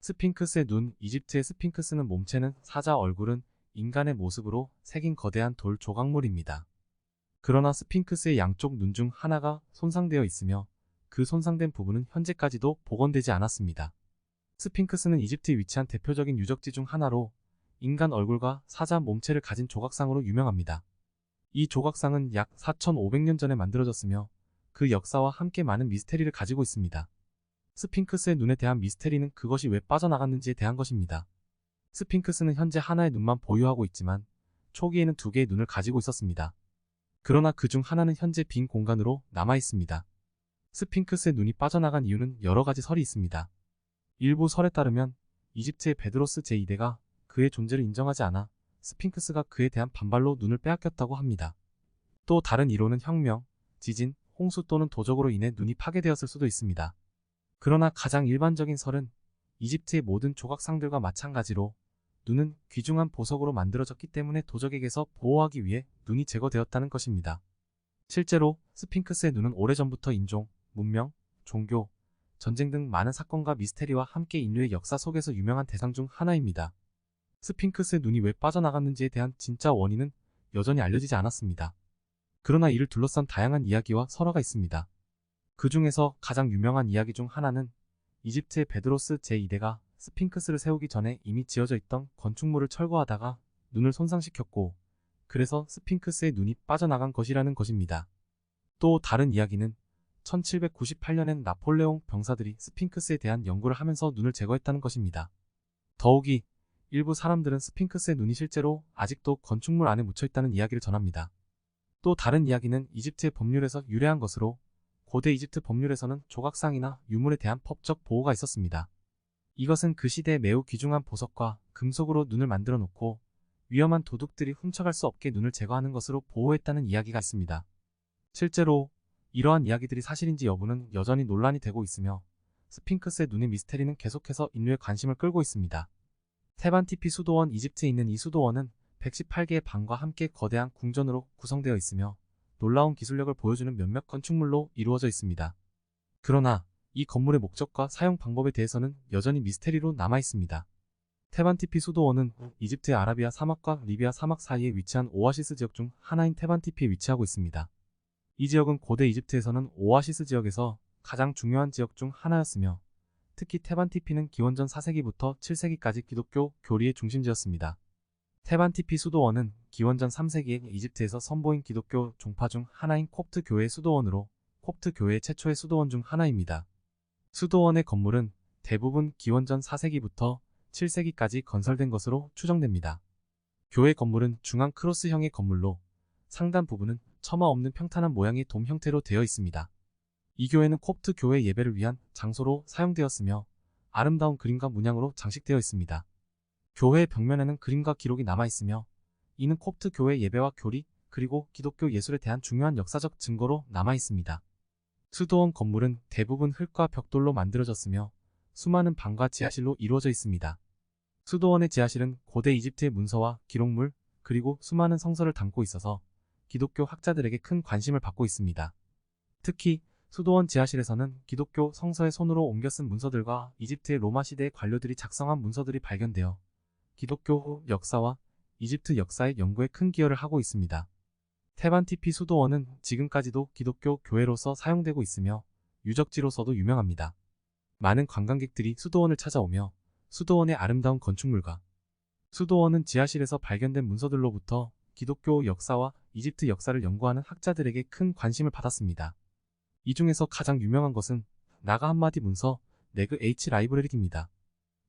스핑크스의 눈. 이집트의 스핑크스는 몸체는 사자, 얼굴은 인간의 모습으로 새긴 거대한 돌 조각물입니다. 그러나 스핑크스의 양쪽 눈 중 하나가 손상되어 있으며 그 손상된 부분은 현재까지도 복원되지 않았습니다. 스핑크스는 이집트에 위치한 대표적인 유적지 중 하나로 인간 얼굴과 사자 몸체를 가진 조각상으로 유명합니다. 이 조각상은 약 4,500년 전에 만들어졌으며 그 역사와 함께 많은 미스테리를 가지고 있습니다. 스핑크스의 눈에 대한 미스테리는 그것이 왜 빠져나갔는지에 대한 것입니다. 스핑크스는 현재 하나의 눈만 보유하고 있지만 초기에는 두 개의 눈을 가지고 있었습니다. 그러나 그 중 하나는 현재 빈 공간으로 남아 있습니다. 스핑크스의 눈이 빠져나간 이유는 여러 가지 설이 있습니다. 일부 설에 따르면 이집트의 베드로스 제2대가 그의 존재를 인정하지 않아 스핑크스가 그에 대한 반발로 눈을 빼앗겼다고 합니다. 또 다른 이론은 혁명, 지진, 홍수 또는 도적으로 인해 눈이 파괴되었을 수도 있습니다. 그러나 가장 일반적인 설은 이집트의 모든 조각상들과 마찬가지로 눈은 귀중한 보석으로 만들어졌기 때문에 도적에게서 보호하기 위해 눈이 제거되었다는 것입니다. 실제로 스핑크스의 눈은 오래전부터 인종, 문명, 종교, 전쟁 등 많은 사건과 미스테리와 함께 인류의 역사 속에서 유명한 대상 중 하나입니다. 스핑크스의 눈이 왜 빠져나갔는지에 대한 진짜 원인은 여전히 알려지지 않았습니다. 그러나 이를 둘러싼 다양한 이야기와 설화가 있습니다. 그 중에서 가장 유명한 이야기 중 하나는 이집트의 베드로스 제2대가 스핑크스를 세우기 전에 이미 지어져 있던 건축물을 철거하다가 눈을 손상시켰고 그래서 스핑크스의 눈이 빠져나간 것이라는 것입니다. 또 다른 이야기는 1798년엔 나폴레옹 병사들이 스핑크스에 대한 연구를 하면서 눈을 제거했다는 것입니다. 더욱이 일부 사람들은 스핑크스의 눈이 실제로 아직도 건축물 안에 묻혀있다는 이야기를 전합니다. 또 다른 이야기는 이집트의 법률에서 유래한 것으로 고대 이집트 법률에서는 조각상이나 유물에 대한 법적 보호가 있었습니다. 이것은 그 시대에 매우 귀중한 보석과 금속으로 눈을 만들어 놓고 위험한 도둑들이 훔쳐갈 수 없게 눈을 제거하는 것으로 보호했다는 이야기가 있습니다. 실제로 이러한 이야기들이 사실인지 여부는 여전히 논란이 되고 있으며 스핑크스의 눈의 미스테리는 계속해서 인류의 관심을 끌고 있습니다. 테반티피 수도원. 이집트에 있는 이 수도원은 118개의 방과 함께 거대한 궁전으로 구성되어 있으며 놀라운 기술력을 보여주는 몇몇 건축물로 이루어져 있습니다. 그러나 이 건물의 목적과 사용 방법에 대해서는 여전히 미스테리로 남아 있습니다. 테반티피 수도원은 이집트의 아라비아 사막과 리비아 사막 사이에 위치한 오아시스 지역 중 하나인 테반티피에 위치하고 있습니다. 이 지역은 고대 이집트에서는 오아시스 지역에서 가장 중요한 지역 중 하나였으며 특히 테반티피는 기원전 4세기부터 7세기까지 기독교 교리의 중심지였습니다. 테반티피 수도원은 기원전 3세기에 이집트에서 선보인 기독교 종파 중 하나인 콥트 교회의 수도원으로 콥트 교회의 최초의 수도원 중 하나입니다. 수도원의 건물은 대부분 기원전 4세기부터 7세기까지 건설된 것으로 추정됩니다. 교회 건물은 중앙 크로스형의 건물로 상단 부분은 처마 없는 평탄한 모양의 돔 형태로 되어 있습니다. 이 교회는 콥트 교회 예배를 위한 장소로 사용되었으며 아름다운 그림과 문양으로 장식되어 있습니다. 교회의 벽면에는 그림과 기록이 남아있으며 이는 콥트 교회 예배와 교리 그리고 기독교 예술에 대한 중요한 역사적 증거로 남아있습니다. 수도원 건물은 대부분 흙과 벽돌로 만들어졌으며 수많은 방과 지하실로 이루어져 있습니다. 수도원의 지하실은 고대 이집트의 문서와 기록물 그리고 수많은 성서를 담고 있어서 기독교 학자들에게 큰 관심을 받고 있습니다. 특히 수도원 지하실에서는 기독교 성서의 손으로 옮겨 쓴 문서들과 이집트의 로마 시대의 관료들이 작성한 문서들이 발견되어 기독교 역사와 이집트 역사의 연구에 큰 기여를 하고 있습니다. 테반티피 수도원은 지금까지도 기독교 교회로서 사용되고 있으며 유적지로서도 유명합니다. 많은 관광객들이 수도원을 찾아오며 수도원의 아름다운 건축물과 수도원은 지하실에서 발견된 문서들로부터 기독교 역사와 이집트 역사를 연구하는 학자들에게 큰 관심을 받았습니다. 이 중에서 가장 유명한 것은 나가 함마디 문서 네그 H 라이브러리입니다.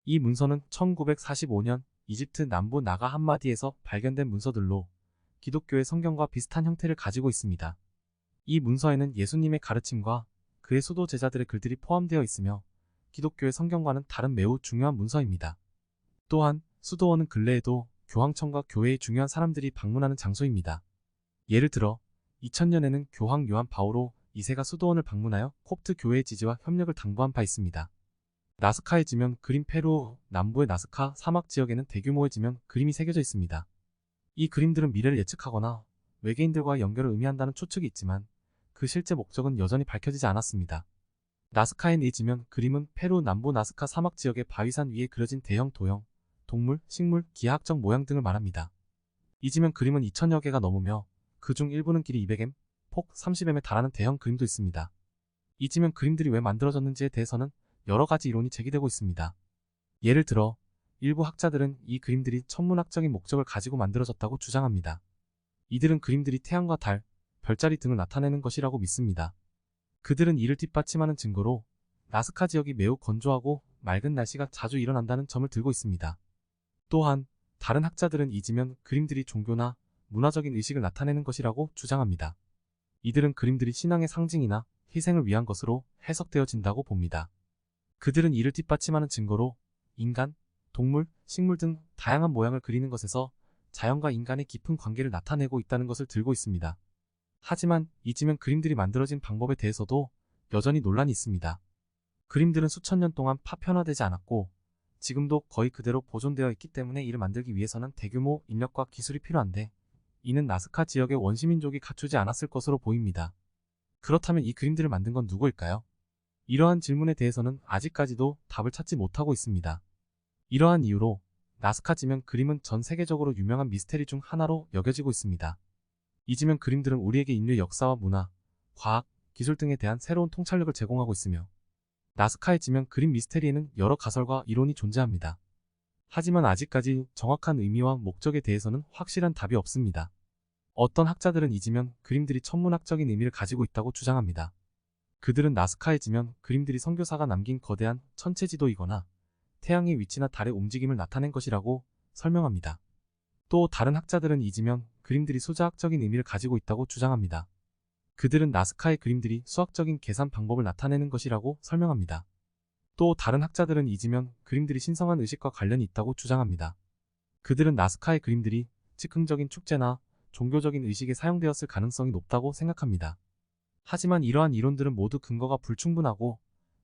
이 문서는 1945년 이집트 남부 나가 함마디에서 발견된 문서들로 기독교의 성경과 비슷한 형태를 가지고 있습니다. 이 문서에는 예수님의 가르침과 그의 수도 제자들의 글들이 포함되어 있으며 기독교의 성경과는 다른 매우 중요한 문서입니다. 또한 수도원은 근래에도 교황청과 교회의 중요한 사람들이 방문하는 장소입니다. 예를 들어 2000년에는 교황 요한 바오로 2세가 수도원을 방문하여 콥트 교회의 지지와 협력을 당부한 바 있습니다. 나스카의 지명 그림. 페루 남부의 나스카 사막 지역에는 대규모의 지명 그림이 새겨져 있습니다. 이 그림들은 미래를 예측하거나 외계인들과의 연결을 의미한다는 추측이 있지만 그 실제 목적은 여전히 밝혀지지 않았습니다. 나스카의 지면 그림은 페루 남부 나스카 사막 지역의 바위산 위에 그려진 대형 도형, 동물, 식물, 기하학적 모양 등을 말합니다. 이 지면 그림은 2000여 개가 넘으며 그중 일부는 길이 200m, 폭 30m에 달하는 대형 그림도 있습니다. 이 지면 그림들이 왜 만들어졌는지에 대해서는 여러 가지 이론이 제기되고 있습니다. 예를 들어 일부 학자들은 이 그림들이 천문학적인 목적을 가지고 만들어졌다고 주장합니다. 이들은 그림들이 태양과 달, 별자리 등을 나타내는 것이라고 믿습니다. 그들은 이를 뒷받침하는 증거로 나스카 지역이 매우 건조하고 맑은 날씨가 자주 일어난다는 점을 들고 있습니다. 또한 다른 학자들은 이 지면 그림들이 종교나 문화적인 의식을 나타내는 것이라고 주장합니다. 이들은 그림들이 신앙의 상징이나 희생을 위한 것으로 해석되어진다고 봅니다. 그들은 이를 뒷받침하는 증거로 인간, 동물, 식물 등 다양한 모양을 그리는 것에서 자연과 인간의 깊은 관계를 나타내고 있다는 것을 들고 있습니다. 하지만 이 지면 그림들이 만들어진 방법에 대해서도 여전히 논란이 있습니다. 그림들은 수천 년 동안 파편화되지 않았고 지금도 거의 그대로 보존되어 있기 때문에 이를 만들기 위해서는 대규모 인력과 기술이 필요한데 이는 나스카 지역의 원시민족이 갖추지 않았을 것으로 보입니다. 그렇다면 이 그림들을 만든 건 누구일까요? 이러한 질문에 대해서는 아직까지도 답을 찾지 못하고 있습니다. 이러한 이유로 나스카 지면 그림은 전 세계적으로 유명한 미스테리 중 하나로 여겨지고 있습니다. 이 지면 그림들은 우리에게 인류의 역사와 문화, 과학, 기술 등에 대한 새로운 통찰력을 제공하고 있으며 나스카의 지면 그림 미스테리에는 여러 가설과 이론이 존재합니다. 하지만 아직까지 정확한 의미와 목적에 대해서는 확실한 답이 없습니다. 어떤 학자들은 이 지면 그림들이 천문학적인 의미를 가지고 있다고 주장합니다. 그들은 나스카의 지면 그림들이 선교사가 남긴 거대한 천체지도이거나 태양의 위치나 달의 움직임을 나타낸 것이라고 설명합니다. 또 다른 학자들은 이 지면 그림들이 수자학적인 의미를 가지고 있다고 주장합니다. 그들은 나스카의 그림들이 수학적인 계산 방법을 나타내는 것이라고 설명합니다. 또 다른 학자들은 이 지면 그림들이 신성한 의식과 관련이 있다고 주장합니다. 그들은 나스카의 그림들이 즉흥적인 축제나 종교적인 의식에 사용되었을 가능성이 높다고 생각합니다. 하지만 이러한 이론들은 모두 근거가 불충분하고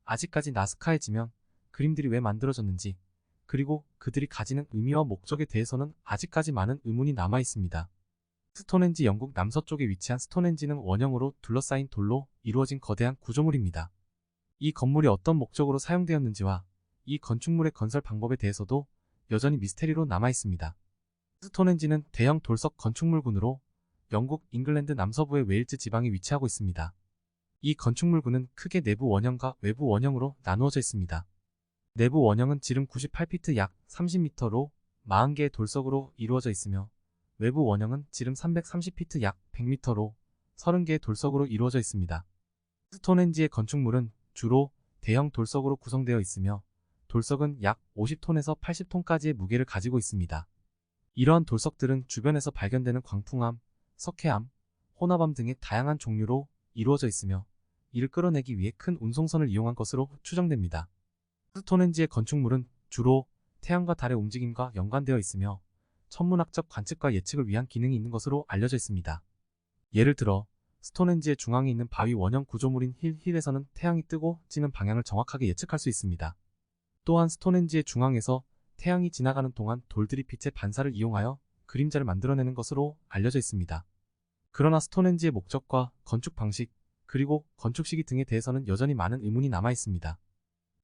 아직까지 나스카의 지면 그림들이 왜 만들어졌는지 그리고 그들이 가지는 의미와 목적에 대해서는 아직까지 많은 의문이 남아 있습니다. 스톤헨지 영국 남서쪽에 위치한 스톤헨지는 원형으로 둘러싸인 돌로 이루어진 거대한 구조물입니다. 이 건물이 어떤 목적으로 사용되었는지와 이 건축물의 건설 방법에 대해서도 여전히 미스테리로 남아 있습니다. 스톤헨지는 대형 돌석 건축물군으로 영국 잉글랜드 남서부의 웨일즈 지방에 위치하고 있습니다. 이 건축물군은 크게 내부 원형과 외부 원형으로 나누어져 있습니다. 내부 원형은 지름 98피트 약 30m로 40개의 돌석으로 이루어져 있으며 외부 원형은 지름 330피트 약 100m로 30개의 돌석으로 이루어져 있습니다. 스톤헨지의 건축물은 주로 대형 돌석으로 구성되어 있으며 돌석은 약 50톤에서 80톤까지의 무게를 가지고 있습니다. 이러한 돌석들은 주변에서 발견되는 광풍암, 석회암, 혼합암 등의 다양한 종류로 이루어져 있으며 이를 끌어내기 위해 큰 운송선을 이용한 것으로 추정됩니다. 스톤헨지의 건축물은 주로 태양과 달의 움직임과 연관되어 있으며 천문학적 관측과 예측을 위한 기능이 있는 것으로 알려져 있습니다. 예를 들어 스톤헨지의 중앙에 있는 바위 원형 구조물인 힐에서는 태양이 뜨고 지는 방향을 정확하게 예측할 수 있습니다. 또한 스톤헨지의 중앙에서 태양이 지나가는 동안 돌들이 빛의 반사를 이용하여 그림자를 만들어내는 것으로 알려져 있습니다. 그러나 스톤헨지의 목적과 건축 방식, 그리고 건축 시기 등에 대해서는 여전히 많은 의문이 남아 있습니다.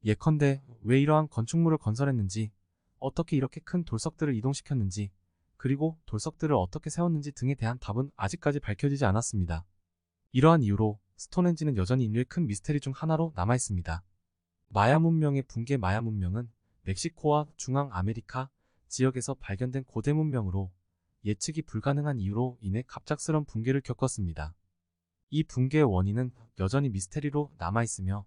예컨대 왜 이러한 건축물을 건설했는지, 어떻게 이렇게 큰 돌석들을 이동시켰는지, 그리고 돌석들을 어떻게 세웠는지 등에 대한 답은 아직까지 밝혀지지 않았습니다. 이러한 이유로 스톤헨지는 여전히 인류의 큰 미스테리 중 하나로 남아 있습니다. 마야 문명의 붕괴. 마야 문명은 멕시코와 중앙 아메리카 지역에서 발견된 고대 문명으로 예측이 불가능한 이유로 인해 갑작스런 붕괴를 겪었습니다. 이 붕괴의 원인은 여전히 미스테리로 남아있으며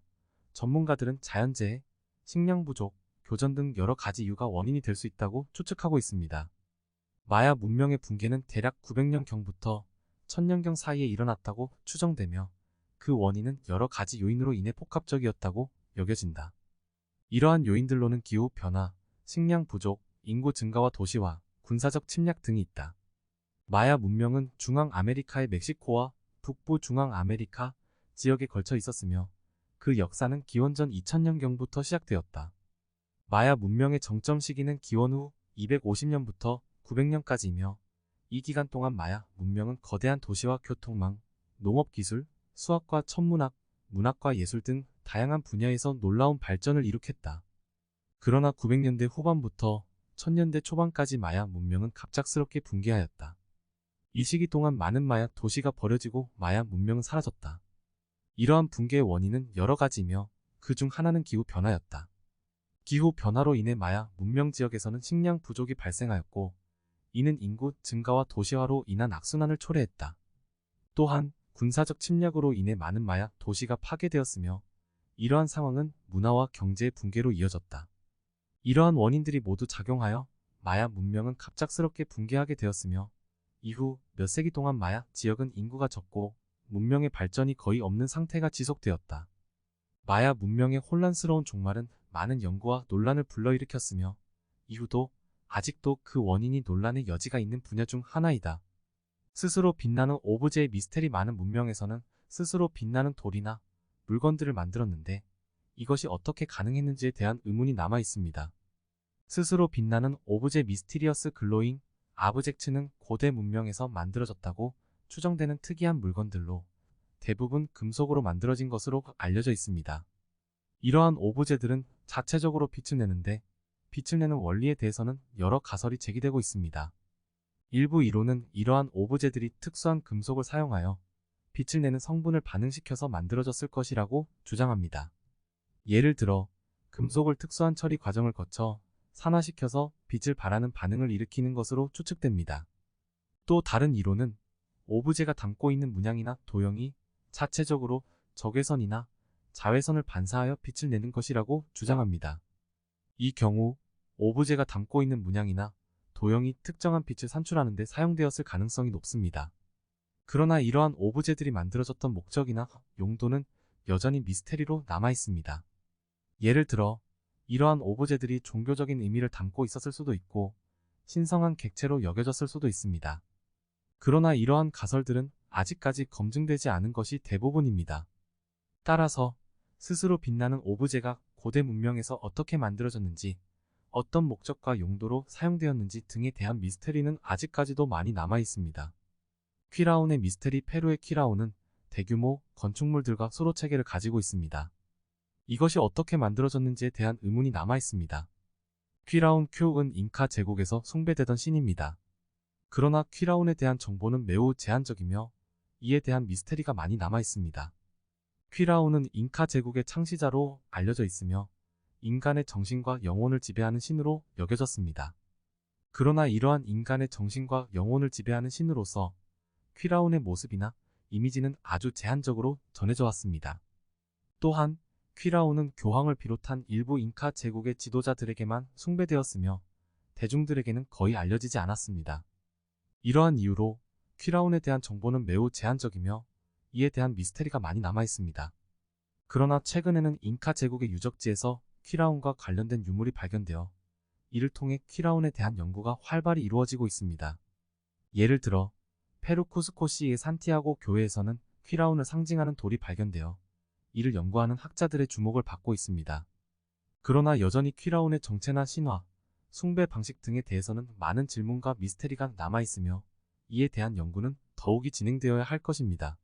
전문가들은 자연재해, 식량 부족, 교전 등 여러 가지 이유가 원인이 될 수 있다고 추측하고 있습니다. 마야 문명의 붕괴는 대략 900년경부터 1000년경 사이에 일어났다고 추정되며 그 원인은 여러 가지 요인으로 인해 복합적이었다고 여겨진다. 이러한 요인들로는 기후 변화, 식량 부족, 인구 증가와 도시화, 군사적 침략 등이 있다. 마야 문명은 중앙 아메리카의 멕시코와 북부 중앙 아메리카 지역에 걸쳐 있었으며 그 역사는 기원전 2000년경부터 시작되었다. 마야 문명의 정점 시기는 기원 후 250년부터 900년까지이며 이 기간 동안 마야 문명은 거대한 도시와 교통망, 농업기술, 수학과 천문학, 문학과 예술 등 다양한 분야에서 놀라운 발전을 이룩했다. 그러나 900년대 후반부터 1000년대 초반까지 마야 문명은 갑작스럽게 붕괴하였다. 이 시기 동안 많은 마야 도시가 버려지고 마야 문명은 사라졌다. 이러한 붕괴의 원인은 여러 가지이며 그 중 하나는 기후 변화였다. 기후 변화로 인해 마야 문명 지역에서는 식량 부족이 발생하였고, 이는 인구 증가와 도시화로 인한 악순환을 초래했다. 또한 군사적 침략으로 인해 많은 마야 도시가 파괴되었으며, 이러한 상황은 문화와 경제의 붕괴로 이어졌다. 이러한 원인들이 모두 작용하여 마야 문명은 갑작스럽게 붕괴하게 되었으며, 이후 몇 세기 동안 마야 지역은 인구가 적고 문명의 발전이 거의 없는 상태가 지속되었다. 마야 문명의 혼란스러운 종말은 많은 연구와 논란을 불러일으켰으며, 이후도 아직도 그 원인이 논란의 여지가 있는 분야 중 하나이다. 스스로 빛나는 오브제의 미스테리. 많은 문명에서는 스스로 빛나는 돌이나 물건들을 만들었는데, 이것이 어떻게 가능했는지에 대한 의문이 남아 있습니다. 스스로 빛나는 오브제 미스티리어스 글로잉 아브젝츠는 고대 문명에서 만들어졌다고 추정되는 특이한 물건들로 대부분 금속으로 만들어진 것으로 알려져 있습니다. 이러한 오브제들은 자체적으로 빛을 내는데, 빛을 내는 원리에 대해서는 여러 가설이 제기되고 있습니다. 일부 이론은 이러한 오브제들이 특수한 금속을 사용하여 빛을 내는 성분을 반응시켜서 만들어졌을 것이라고 주장합니다. 예를 들어 금속을 특수한 처리 과정을 거쳐 산화시켜서 빛을 발하는 반응을 일으키는 것으로 추측됩니다. 또 다른 이론은 오브제가 담고 있는 문양이나 도형이 자체적으로 적외선이나 자외선을 반사하여 빛을 내는 것이라고 주장합니다. 이 경우 오브제가 담고 있는 문양이나 도형이 특정한 빛을 산출하는 데 사용되었을 가능성이 높습니다. 그러나 이러한 오브제들이 만들어졌던 목적이나 용도는 여전히 미스테리로 남아 있습니다. 예를 들어 이러한 오브제들이 종교적인 의미를 담고 있었을 수도 있고, 신성한 객체로 여겨졌을 수도 있습니다. 그러나 이러한 가설들은 아직까지 검증되지 않은 것이 대부분입니다. 따라서 스스로 빛나는 오브제가 고대 문명에서 어떻게 만들어졌는지, 어떤 목적과 용도로 사용되었는지 등에 대한 미스테리는 아직까지도 많이 남아 있습니다. 퀴라운의 미스테리. 페루의 퀴라운은 대규모 건축물들과 수로 체계를 가지고 있습니다. 이것이 어떻게 만들어졌는지에 대한 의문이 남아 있습니다. 퀴라운 큐은 잉카 제국에서 숭배되던 신입니다. 그러나 퀴라운에 대한 정보는 매우 제한적이며 이에 대한 미스테리가 많이 남아 있습니다. 퀴라운은 잉카 제국의 창시자로 알려져 있으며 인간의 정신과 영혼을 지배하는 신으로 여겨졌습니다. 그러나 이러한 인간의 정신과 영혼을 지배하는 신으로서 퀴라운의 모습이나 이미지는 아주 제한적으로 전해져 왔습니다. 또한 퀴라운은 교황을 비롯한 일부 잉카 제국의 지도자들에게만 숭배되었으며 대중들에게는 거의 알려지지 않았습니다. 이러한 이유로 퀴라운에 대한 정보는 매우 제한적이며 이에 대한 미스테리가 많이 남아 있습니다. 그러나 최근에는 잉카 제국의 유적지에서 퀴라운과 관련된 유물이 발견되어 이를 통해 퀴라운에 대한 연구가 활발히 이루어지고 있습니다. 예를 들어 페루 쿠스코시의 산티아고 교회에서는 퀴라운을 상징하는 돌이 발견되어 이를 연구하는 학자들의 주목을 받고 있습니다. 그러나 여전히 퀴라운의 정체나 신화, 숭배 방식 등에 대해서는 많은 질문과 미스테리가 남아있으며 이에 대한 연구는 더욱이 진행되어야 할 것입니다.